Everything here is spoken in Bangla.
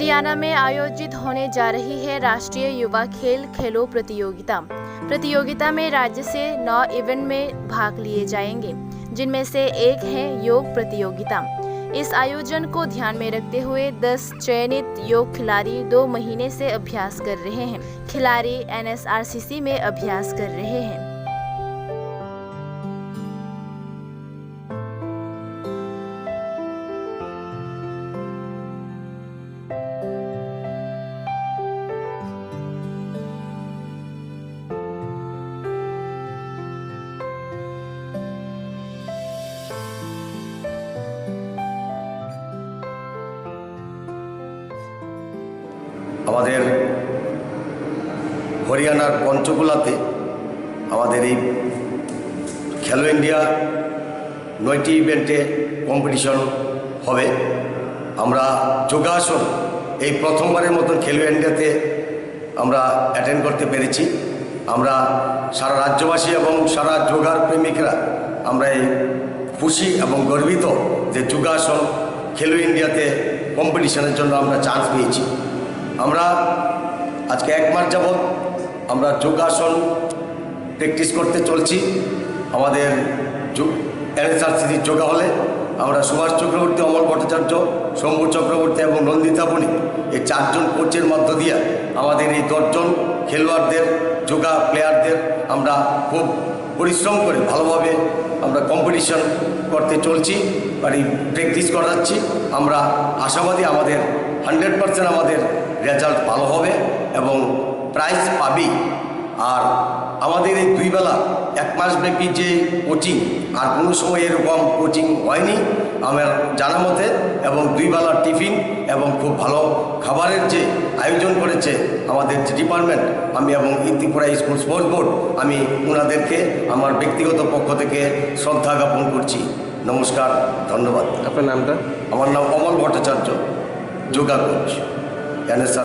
हरियाणा में आयोजित होने जा रही है राष्ट्रीय युवा खेल खेलो प्रतियोगिता में राज्य से 9 इवेंट में भाग लिए जाएंगे, जिनमें से एक है योग प्रतियोगिता। इस आयोजन को ध्यान में रखते हुए 10 चयनित योग खिलाड़ी 2 महीने से अभ्यास कर रहे हैं। खिलाड़ी NSRCC में अभ्यास कर रहे हैं। আমাদের হরিয়ানার পঞ্চকুলাতে আমাদের এই খেলো ইন্ডিয়া 9টি ইভেন্টে কম্পিটিশন হবে। আমরা যোগাসন এই প্রথমবারের মতন খেলো ইন্ডিয়াতে আমরা অ্যাটেন্ড করতে পেরেছি। আমরা সারা রাজ্যবাসী এবং সারা যোগার প্রেমিকরা আমরা এই খুশি এবং গর্বিত যে যোগাসন খেলো ইন্ডিয়াতে কম্পিটিশনের জন্য আমরা চান্স পেয়েছি। আমরা আজকে 1 মাস যাবৎ আমরা যোগাসন প্র্যাকটিস করতে চলছি। আমাদের NSRCC যোগা হলে আমরা সুভাষ চক্রবর্তী, অমল ভট্টাচার্য, শম্ভু চক্রবর্তী এবং নন্দিতা বণিক এই 4 জন কোচের মধ্য দিয়ে আমাদের এই 10 জন খেলোয়াড়দের, যোগা প্লেয়ারদের আমরা খুব পরিশ্রম করে ভালোভাবে আমরা কম্পিটিশন করতে চলছি আর এই প্র্যাকটিস করাচ্ছি। আমরা আশাবাদী আমাদের 100% আমাদের রেজাল্ট ভালো হবে এবং প্রাইজ পাবি। আর আমাদের এই 2 বেলা 1 মাস ব্যাপী যে কোচিং, আর কোনো সময় এরকম কোচিং হয়নি আমার জানা মতে, এবং 2 বেলা টিফিন এবং খুব ভালো খাবারের যে আয়োজন করেছে আমাদের যে ডিপার্টমেন্ট, আমি এবং ইতিপুরা স্কুল স্পোর্টস বোর্ড, আমি ওনাদেরকে আমার ব্যক্তিগত পক্ষ থেকে শ্রদ্ধা জ্ঞাপন করছি। নমস্কার, ধন্যবাদ। আপনার নামটা? আমার নাম অমল ভট্টাচার্য, যোগা কোচ।